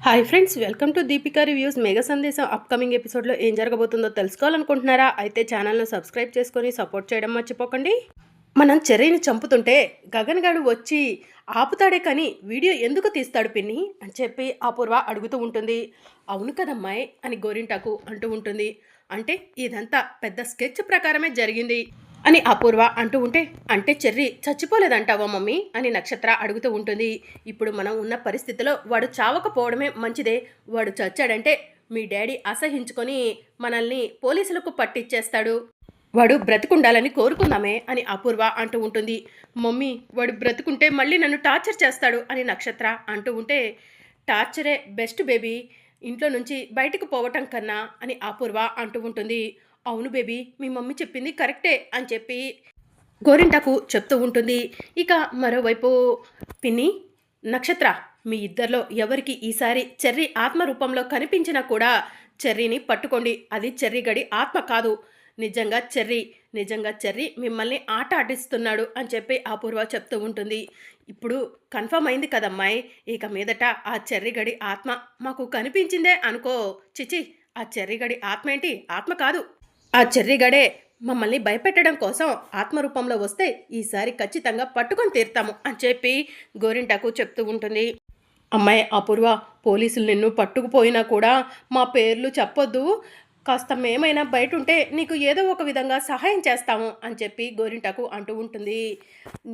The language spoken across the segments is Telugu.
Hi friends, welcome to Deepika reviews. Mega సందేశం అప్కమింగ్ ఎపిసోడ్లో ఏం జరగబోతుందో తెలుసుకోవాలనుకుంటున్నారా? అయితే ఛానల్ను సబ్స్క్రైబ్ చేసుకొని సపోర్ట్ చేయడం మర్చిపోకండి. మనం చెర్రీని చంపుతుంటే గగన్ గాడు వచ్చి ఆపుతాడే కానీ వీడియో ఎందుకు తీస్తాడు పిన్ని అని చెప్పి అపూర్వ అడుగుతూ ఉంటుంది. అవును కదమ్మాయి అని గోరింటాకు అంటూ ఉంటుంది. అంటే ఇదంతా పెద్ద స్కెచ్ ప్రకారమే జరిగింది అని అపూర్వ అంటూ ఉంటే, అంటే చెర్రీ చచ్చిపోలేదంటావా మమ్మీ అని నక్షత్ర అడుగుతూ ఉంటుంది. ఇప్పుడు మనం ఉన్న పరిస్థితిలో వాడు చావకపోవడమే మంచిదే. వాడు చచ్చాడంటే మీ డాడీ అసహించుకొని మనల్ని పోలీసులకు పట్టిచ్చేస్తాడు. వాడు బ్రతికుండాలని కోరుకుందామే అని అపూర్వ అంటూ ఉంటుంది. మమ్మీ, వాడు బ్రతుకుంటే మళ్ళీ నన్ను టార్చర్ చేస్తాడు అని నక్షత్ర అంటూ ఉంటే, టార్చరే బెస్ట్ బేబీ, ఇంట్లో నుంచి బయటకు పోవటం కన్నా అని అపూర్వ అంటూ ఉంటుంది. అవును బేబీ, మీ మమ్మీ చెప్పింది కరెక్టే అని చెప్పి గోరింటాకు చెప్తూ ఉంటుంది. ఇక మరోవైపు పిన్ని, నక్షత్ర, మీ ఇద్దరిలో ఎవరికి ఈసారి చెర్రీ ఆత్మ రూపంలో కనిపించినా కూడా చెర్రీని పట్టుకోండి. అది చెర్రీ గడి ఆత్మ కాదు, నిజంగా చెర్రీ మిమ్మల్ని ఆట ఆడిస్తున్నాడు అని చెప్పి అపూర్వ చెప్తూ ఉంటుంది. ఇప్పుడు కన్ఫర్మ్ అయింది కదమ్మాయి, ఇక మీదట ఆ చెర్రీ గడి ఆత్మ మాకు కనిపించిందే అనుకో. చిచి, ఆ చెర్రీ గడి ఆత్మ ఏంటి? ఆత్మ కాదు, ఆ చెర్రీగడే మమ్మల్ని భయపెట్టడం కోసం ఆత్మరూపంలో వస్తే ఈసారి ఖచ్చితంగా పట్టుకొని తీరుతాము అని చెప్పి గోరింటాకు చెప్తూ ఉంటుంది. అమ్మాయి అపూర్వ, పోలీసులు నిన్ను పట్టుకుపోయినా కూడా మా పేర్లు చెప్పొద్దు, కాస్త మేమైనా బయట ఉంటే నీకు ఏదో ఒక విధంగా సహాయం చేస్తాము అని చెప్పి గోరింటాకు అంటూ ఉంటుంది.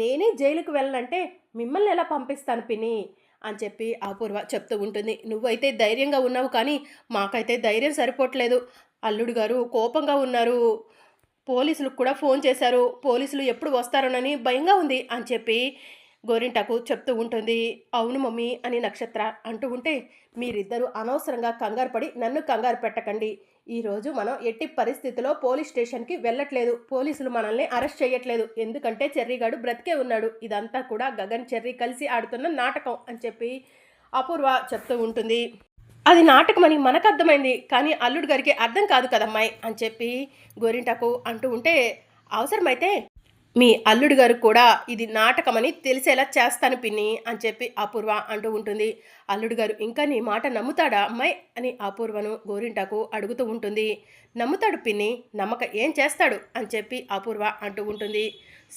నేనే జైలుకు వెళ్ళాలంటే మిమ్మల్ని ఎలా పంపిస్తాను పిన్ని అని చెప్పి అపూర్వ చెప్తూ ఉంటుంది. నువ్వైతే ధైర్యంగా ఉన్నావు కానీ మాకైతే ధైర్యం సరిపోవట్లేదు. అల్లుడు గారు కోపంగా ఉన్నారు, పోలీసులకు కూడా ఫోన్ చేశారు, పోలీసులు ఎప్పుడు వస్తారోనని భయంగా ఉంది అని చెప్పి గోరింటాకు చెప్తూ ఉంటుంది. అవును మమ్మీ అని నక్షత్ర అంటూ ఉంటే, మీరిద్దరూ అనవసరంగా కంగారు పడి నన్ను కంగారు పెట్టకండి. ఈరోజు మనం ఎట్టి పరిస్థితిలో పోలీస్ స్టేషన్కి వెళ్ళట్లేదు, పోలీసులు మనల్ని అరెస్ట్ చేయట్లేదు, ఎందుకంటే చెర్రీగాడు బ్రతికే ఉన్నాడు. ఇదంతా కూడా గగన్ చెర్రీ కలిసి ఆడుతున్న నాటకం అని చెప్పి అపూర్వ చెప్తూ ఉంటుంది. అది నాటకమని మనకు అర్థమైంది, కానీ అల్లుడు గారికి అర్థం కాదు కదమ్మాయి అని చెప్పి గోరింటాకు అంటూ ఉంటే, అవసరమైతే మీ అల్లుడు గారు కూడా ఇది నాటకమని తెలిసేలా చేస్తాను పిన్ని అని చెప్పి అపూర్వ అంటూ ఉంటుంది. అల్లుడు గారు ఇంకా నీ మాట నమ్ముతాడా అమ్మాయి అని అపూర్వను గోరింటాకు అడుగుతూ ఉంటుంది. నమ్ముతాడు పిన్ని, నమ్మక ఏం చేస్తాడు అని చెప్పి అపూర్వ అంటూ ఉంటుంది.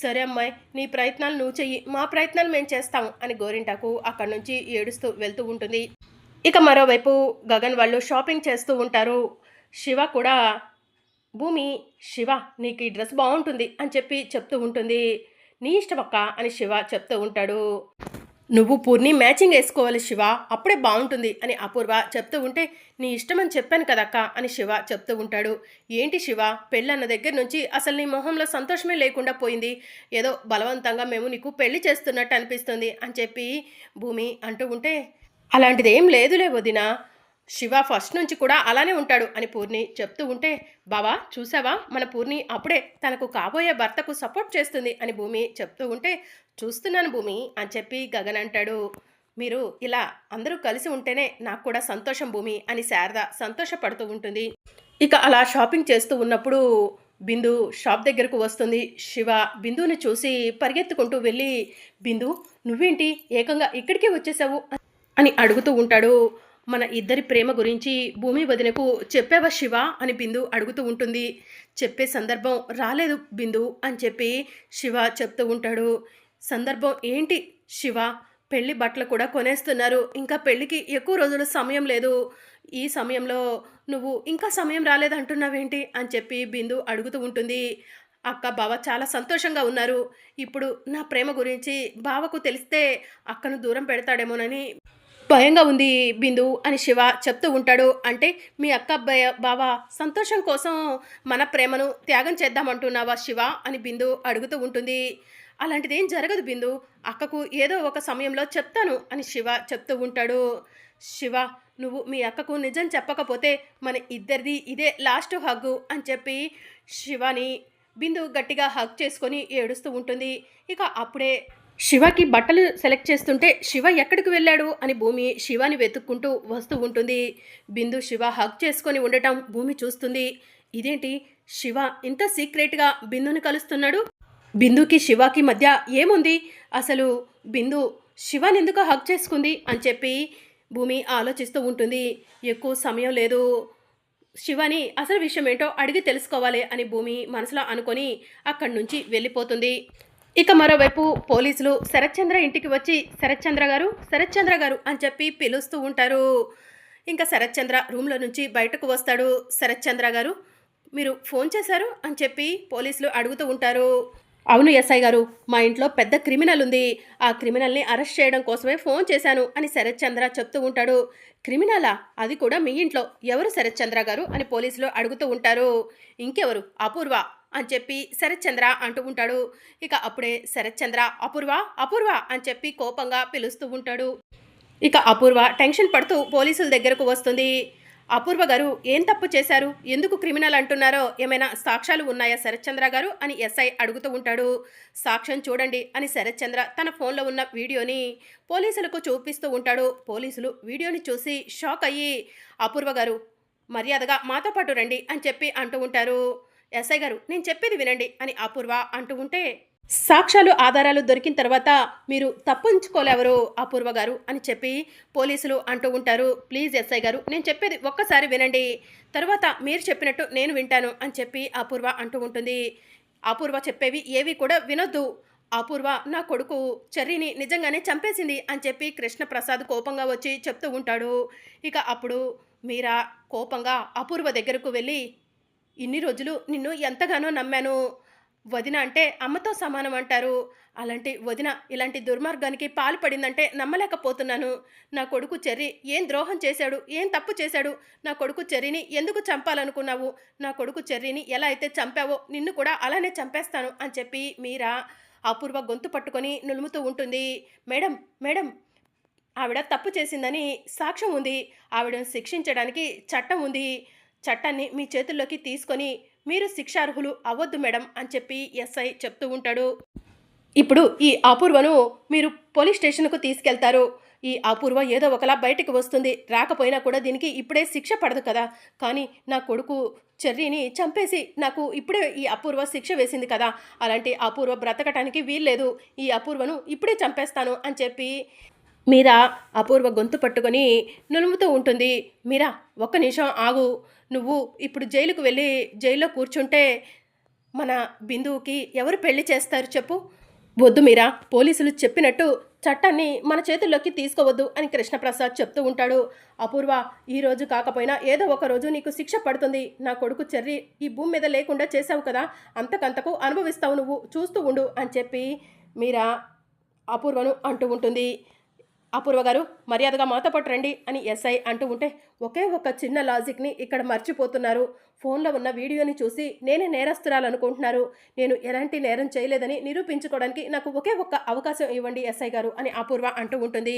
సరే అమ్మాయి, నీ ప్రయత్నాలు నువ్వు చెయ్యి, మా ప్రయత్నాలు మేము చేస్తాము అని గోరింటాకు అక్కడి నుంచి ఏడుస్తూ వెళ్తూ ఉంటుంది. ఇక మరోవైపు గగన్ వాళ్ళు షాపింగ్ చేస్తూ ఉంటారు. శివ కూడా, భూమి, శివ నీకు ఈ డ్రెస్ బాగుంటుంది అని చెప్పి చెప్తూ ఉంటుంది. నీ ఇష్టమక్క అని శివ చెప్తూ ఉంటాడు. నువ్వు పూర్ణి మ్యాచింగ్ వేసుకోవాలి శివ, అప్పుడే బాగుంటుంది అని అపూర్వ చెప్తూ ఉంటే, నీ ఇష్టమని చెప్పాను కదక్క అని శివ చెప్తూ ఉంటాడు. ఏంటి శివ, పెళ్ళన్న దగ్గర నుంచి అసలు నీ మొహంలో సంతోషమే లేకుండా పోయింది, ఏదో బలవంతంగా మేము నీకు పెళ్లి చేస్తున్నట్టు అనిపిస్తుంది అని చెప్పి భూమి అంటూ ఉంటే, అలాంటిది ఏం లేదులే వదిన, శివ ఫస్ట్ నుంచి కూడా అలానే ఉంటాడు అని పూర్ణి చెప్తూ ఉంటే, బావా చూసావా మన పూర్ణి అప్పుడే తనకు కాబోయే భర్తకు సపోర్ట్ చేస్తుంది అని భూమి చెప్తూ ఉంటే, చూస్తున్నాను భూమి అని చెప్పి గగన్ అంటాడు. మీరు ఇలా అందరూ కలిసి ఉంటేనే నాకు కూడా సంతోషం భూమి అని శారద సంతోషపడుతూ ఉంటుంది. ఇక అలా షాపింగ్ చేస్తూ ఉన్నప్పుడు బిందు షాప్ దగ్గరకు వస్తుంది. శివ బిందుని చూసి పరిగెత్తుకుంటూ వెళ్ళి, బిందు నువ్వేంటి ఏకంగా ఇక్కడికే వచ్చేసావు అని అడుగుతూ ఉంటాడు. మన ఇద్దరి ప్రేమ గురించి భూమి వదినకు చెప్పావా శివ అని బిందు అడుగుతూ ఉంటుంది. చెప్పే సందర్భం రాలేదు బిందు అని చెప్పి శివ చెప్తూ ఉంటాడు. సందర్భం ఏంటి శివ, పెళ్లి బట్టలు కూడా కొనేస్తున్నారు, ఇంకా పెళ్ళికి ఎక్కువ రోజులు సమయం లేదు, ఈ సమయంలో నువ్వు ఇంకా సమయం రాలేదంటున్నావేంటి అని చెప్పి బిందు అడుగుతూ ఉంటుంది. అక్క బావ చాలా సంతోషంగా ఉన్నారు, ఇప్పుడు నా ప్రేమ గురించి బావకు తెలిస్తే అక్కను దూరం పెడతాడేమోనని భయంగా ఉంది బిందు అని శివ చెప్తూ ఉంటాడు. అంటే మీ అక్క బావ సంతోషం కోసం మన ప్రేమను త్యాగం చేద్దామంటున్నావా శివ అని బిందు అడుగుతూ ఉంటుంది. అలాంటిది ఏం జరగదు బిందు, అక్కకు ఏదో ఒక సమయంలో చెప్తాను అని శివ చెప్తూ ఉంటాడు. శివ, నువ్వు మీ అక్కకు నిజం చెప్పకపోతే మన ఇద్దరిది ఇదే లాస్ట్ హగ్గు అని చెప్పి శివని బిందు గట్టిగా హగ్ చేసుకొని ఏడుస్తూ ఉంటుంది. ఇక అప్పుడే శివకి బట్టలు సెలెక్ట్ చేస్తుంటే శివ ఎక్కడికి వెళ్ళాడు అని భూమి శివాని వెతుక్కుంటూ వస్తూ ఉంటుంది. బిందు శివ హగ్ చేసుకొని ఉండటం భూమి చూస్తుంది. ఇదేంటి శివ ఇంత సీక్రెట్గా బిందుని కలుస్తున్నాడు, బిందుకి శివకి మధ్య ఏముంది, అసలు బిందు శివాని ఎందుకు హగ్ చేసుకుంది అని చెప్పి భూమి ఆలోచిస్తూ ఉంటుంది. ఎక్కువ సమయం లేదు. శివని అసలు విషయం ఏంటో అడిగి తెలుసుకోవాలి అని భూమి మనసులో అనుకొని అక్కడి నుంచి వెళ్ళిపోతుంది. ఇక మరోవైపు పోలీసులు శరత్చంద్ర ఇంటికి వచ్చి శరత్చంద్ర గారు అని చెప్పి పిలుస్తూ ఉంటారు. ఇంకా శరత్చంద్ర రూమ్లో నుంచి బయటకు వస్తాడు. శరత్చంద్ర గారు మీరు ఫోన్ చేశారు అని చెప్పి పోలీసులు అడుగుతూ ఉంటారు. అవును ఎస్ఐ గారు, మా ఇంట్లో పెద్ద క్రిమినల్ ఉంది. ఆ క్రిమినల్ని అరెస్ట్ చేయడం కోసమే ఫోన్ చేశాను అని శరత్చంద్ర చెప్తూ ఉంటాడు. క్రిమినలా? అది కూడా మీ ఇంట్లో? ఎవరు శరత్చంద్ర గారు అని పోలీసులు అడుగుతూ ఉంటారు. ఇంకెవరు, అపూర్వ అని చెప్పి శరత్చంద్ర అంటూ ఉంటాడు. ఇక అప్పుడే శరత్చంద్ర అపూర్వ అపూర్వ అని చెప్పి కోపంగా పిలుస్తూ ఉంటాడు. ఇక అపూర్వ టెన్షన్ పడుతూ పోలీసుల దగ్గరకు వస్తుంది. అపూర్వ గారు ఏం తప్పు చేశారు, ఎందుకు క్రిమినల్ అంటున్నారో ఏమైనా సాక్ష్యాలు ఉన్నాయా శరత్చంద్ర గారు అని ఎస్ఐ అడుగుతూ ఉంటాడు. సాక్ష్యం చూడండి అని శరత్చంద్ర తన ఫోన్లో ఉన్న వీడియోని పోలీసులకు చూపిస్తూ ఉంటాడు. పోలీసులు వీడియోని చూసి షాక్ అయ్యి అపూర్వ గారు మర్యాదగా మాతో పాటు రండి అని చెప్పి అంటూ ఉంటారు. ఎస్ఐ గారు నేను చెప్పేది వినండి అని అపూర్వ అంటూ ఉంటే సాక్ష్యాలు ఆధారాలు దొరికిన తర్వాత మీరు తప్పించుకోలేవరు అపూర్వ గారు అని చెప్పి పోలీసులు అంటూ ఉంటారు. ప్లీజ్ ఎస్ఐ గారు నేను చెప్పేది ఒక్కసారి వినండి, తర్వాత మీరు చెప్పినట్టు నేను వింటాను అని చెప్పి అపూర్వ అంటూ ఉంటుంది. అపూర్వ చెప్పేవి ఏవి కూడా వినొద్దు. అపూర్వ నా కొడుకు చెర్రీని నిజంగానే చంపేసింది అని చెప్పి కృష్ణప్రసాద్ కోపంగా వచ్చి చెప్తూ ఉంటాడు. ఇక అప్పుడు మీరా కోపంగా అపూర్వ దగ్గరకు వెళ్ళి ఇన్ని రోజులు నిన్ను ఎంతగానో నమ్మాను, వదిన అంటే అమ్మతో సమానం అంటారు, అలాంటి వదిన ఇలాంటి దుర్మార్గానికి పాల్పడిందంటే నమ్మలేకపోతున్నాను. నా కొడుకు చెర్రీ ఏం ద్రోహం చేశాడు, ఏం తప్పు చేశాడు, నా కొడుకు చెర్రీని ఎందుకు చంపాలనుకున్నావు, నా కొడుకు చెర్రీని ఎలా అయితే చంపావో నిన్ను కూడా అలానే చంపేస్తాను అని చెప్పి మీరా అపూర్వ గొంతు పట్టుకొని నులుముతూ ఉంటుంది. మేడం మేడం ఆవిడ తప్పు చేసిందని సాక్ష్యం ఉంది, ఆవిడను శిక్షించడానికి చట్టం ఉంది, చట్టాన్ని మీ చేతుల్లోకి తీసుకొని మీరు శిక్షార్హులు అవ్వద్దు మేడం అని చెప్పి ఎస్ఐ చెప్తూ ఉంటాడు. ఇప్పుడు ఈ అపూర్వను మీరు పోలీస్ స్టేషన్కు తీసుకెళ్తారు. ఈ అపూర్వ ఏదో ఒకలా బయటికి వస్తుంది, రాకపోయినా కూడా దీనికి ఇప్పుడే శిక్ష పడదు కదా, కానీ నా కొడుకు చెర్రీని చంపేసి నాకు ఇప్పుడే ఈ అపూర్వ శిక్ష వేసింది కదా, అలాంటి అపూర్వ బ్రతకటానికి వీల్లేదు, ఈ అపూర్వను ఇప్పుడే చంపేస్తాను అని చెప్పి మీరా అపూర్వ గొంతు పట్టుకొని నులుముతూ ఉంటుంది. మీరా ఒక్క నిమిషం ఆగు, నువ్వు ఇప్పుడు జైలుకు వెళ్ళి జైల్లో కూర్చుంటే మన బిందువుకి ఎవరు పెళ్లి చేస్తారు చెప్పు. వద్దు మీరా, పోలీసులు చెప్పినట్టు చట్టాన్ని మన చేతుల్లోకి తీసుకోవద్దు అని కృష్ణప్రసాద్ చెప్తూ ఉంటాడు. అపూర్వ ఈరోజు కాకపోయినా ఏదో ఒక రోజు నీకు శిక్ష పడుతుంది, నా కొడుకు చెర్రీ ఈ భూమి మీద లేకుండా చేసావు కదా, అంతకంతకు అనుభవిస్తావు, నువ్వు చూస్తూ ఉండు అని చెప్పి మీరా అపూర్వను అంటూ ఉంటుంది. అపూర్వ గారు మర్యాదగా మాతో పాటు రండి అని ఎస్ఐ అంటూ ఉంటే ఒకే ఒక చిన్న లాజిక్ని ఇక్కడ మర్చిపోతున్నారు. ఫోన్లో ఉన్న వీడియోని చూసి నేనే నేరస్తురాలనుకుంటున్నారు. నేను ఎలాంటి నేరం చేయలేదని నిరూపించుకోవడానికి నాకు ఒకే ఒక్క అవకాశం ఇవ్వండి ఎస్ఐ గారు అని అపూర్వ అంటూ ఉంటుంది.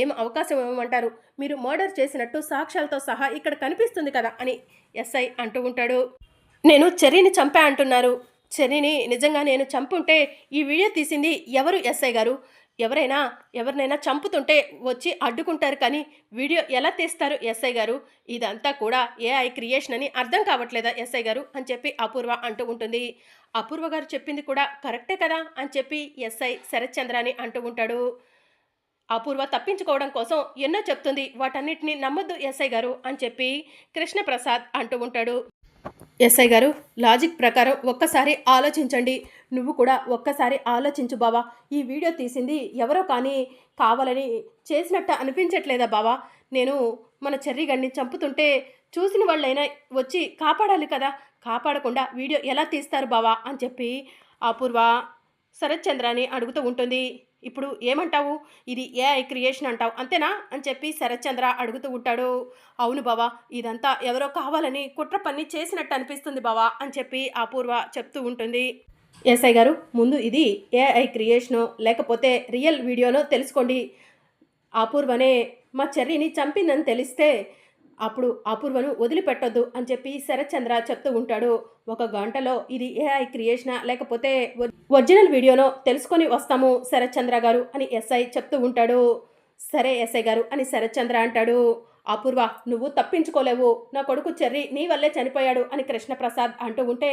ఏం అవకాశం ఇవ్వమంటారు, మీరు మర్డర్ చేసినట్టు సాక్ష్యాలతో సహా ఇక్కడ కనిపిస్తుంది కదా అని ఎస్ఐ అంటూ ఉంటాడు. నేను చెర్రీని చంపా అంటున్నారు, చెర్రీని నిజంగా నేను చంపుంటే ఈ వీడియో తీసింది ఎవరు ఎస్ఐ గారు, ఎవరినైనా చంపుతుంటే వచ్చి అడ్డుకుంటారు కానీ వీడియో ఎలా తీస్తారు ఎస్ఐ గారు, ఇదంతా కూడా ఏఐ క్రియేషన్ అని అర్థం కావట్లేదా ఎస్ఐ గారు అని చెప్పి అపూర్వ అంటూ ఉంటుంది. అపూర్వ గారు చెప్పింది కూడా కరెక్టే కదా అని చెప్పి ఎస్ఐ శరత్చంద్రాని అంటూ ఉంటాడు. అపూర్వ తప్పించుకోవడం కోసం ఎన్నో చెప్తుంది, వాటన్నిటిని నమ్మొద్దు ఎస్ఐ గారు అని చెప్పి కృష్ణప్రసాద్ అంటూ ఉంటాడు. ఎస్ఐ గారు లాజిక్ ప్రకారం ఒక్కసారి ఆలోచించండి, నువ్వు కూడా ఒక్కసారి ఆలోచించు బావా, ఈ వీడియో తీసింది ఎవరో కానీ కావాలని చేసినట్టు అనిపించట్లేదా బావా, నేను మన చెర్రీ గడిని చంపుతుంటే చూసిన వాళ్ళైనా వచ్చి కాపాడాలి కదా, కాపాడకుండా వీడియో ఎలా తీస్తారు బావా అని చెప్పి అపూర్వ శరత్చంద్రాని అడుగుతూ ఉంటుంది. ఇప్పుడు ఏమంటావు, ఇది ఏఐ క్రియేషన్ అంటావు అంతేనా అని చెప్పి శరత్చంద్ర అడుగుతూ ఉంటాడు. అవును బావా, ఇదంతా ఎవరో కావాలని కుట్ర పన్ని చేసినట్టు అనిపిస్తుంది బావా అని చెప్పి అపూర్వ చెప్తూ ఉంటుంది. ఎస్ఐ గారు ముందు ఇది ఏఐ క్రియేషనో లేకపోతే రియల్ వీడియోనో తెలుసుకోండి, అపూర్వనే మా చెర్రీని చంపిందని తెలిస్తే అప్పుడు అపూర్వను వదిలిపెట్టొద్దు అని చెప్పి శరత్చంద్ర చెప్తూ ఉంటాడు. ఒక గంటలో ఇది ఏఐ క్రియేషనా లేకపోతే ఒరిజినల్ వీడియోనో తెలుసుకొని వస్తాము శరత్చంద్ర గారు అని ఎస్ఐ చెప్తూ ఉంటాడు. సరే ఎస్ఐ గారు అని శరత్చంద్ర అంటాడు. అపూర్వ నువ్వు తప్పించుకోలేవు, నా కొడుకు చెర్రీ నీ వల్లే చనిపోయాడు అని కృష్ణప్రసాద్ అంటూ ఉంటే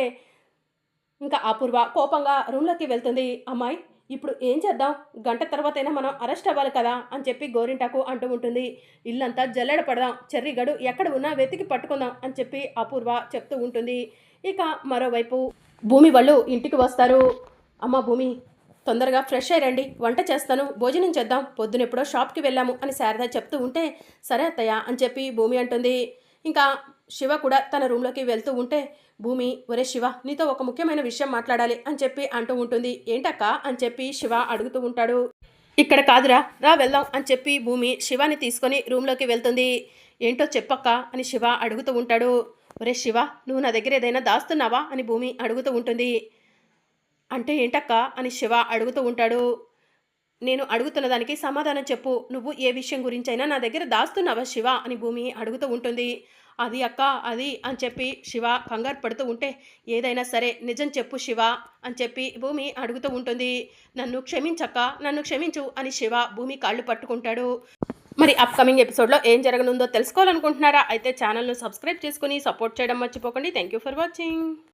ఇంకా అపూర్వ కోపంగా రూమ్లోకి వెళ్తుంది. అమ్మాయి ఇప్పుడు ఏం చేద్దాం? గంట తర్వాతైనా మనం అరెస్ట్ అవ్వాలి కదా అని చెప్పి గోరింటాకు అంటూ ఉంటుంది. ఇల్లంతా జల్లెడ పడదాం, చెర్రిగడు ఎక్కడ ఉన్నా వెతికి పట్టుకుందాం అని చెప్పి అపూర్వ చెప్తూ ఉంటుంది. ఇక మరోవైపు భూమి వాళ్ళు ఇంటికి వస్తారు. అమ్మ భూమి, తొందరగా ఫ్రెష్ అయ్యి రండి, వంట చేస్తాను, భోజనం చేద్దాం, పొద్దునెప్పుడో షాప్కి వెళ్ళాము అని శారద చెప్తూ ఉంటే, సరే అత్తయ్య అని చెప్పి భూమి అంటుంది. ఇంకా శివ కూడా తన రూమ్లోకి వెళ్తూ ఉంటే, భూమి, ఒరే శివ, నీతో ఒక ముఖ్యమైన విషయం మాట్లాడాలి అని చెప్పి అంటూ ఉంటుంది. ఏంటక్క అని చెప్పి శివ అడుగుతూ ఉంటాడు. ఇక్కడ కాదురా, రా వెళ్దాం అని చెప్పి భూమి శివాని తీసుకొని రూమ్లోకి వెళ్తుంది. ఏంటో చెప్పక్క అని శివ అడుగుతూ ఉంటాడు. ఒరే శివ, నువ్వు నా దగ్గర ఏదైనా దాస్తున్నావా అని భూమి అడుగుతూ ఉంటుంది. అంటే ఏంటక్క అని శివ అడుగుతూ ఉంటాడు. నేను అడుగుతున్న దానికి సమాధానం చెప్పు, నువ్వు ఏ విషయం గురించైనా నా దగ్గర దాస్తున్నావా శివ అని భూమి అడుగుతూ ఉంటుంది. అది అక్క, అది అని చెప్పి శివ కంగారు పడుతూ ఉంటే, ఏదైనా సరే నిజం చెప్పు శివ అని చెప్పి భూమి అడుగుతూ ఉంటుంది. నన్ను క్షమించక్క, నన్ను క్షమించు అని శివ భూమి కాళ్ళు పట్టుకుంటాడు. మరి అప్కమింగ్ ఎపిసోడ్లో ఏం జరగనుందో తెలుసుకోవాలనుకుంటున్నారా? అయితే ఛానల్ను సబ్స్క్రైబ్ చేసుకుని సపోర్ట్ చేయడం మర్చిపోకండి. Thank you for watching.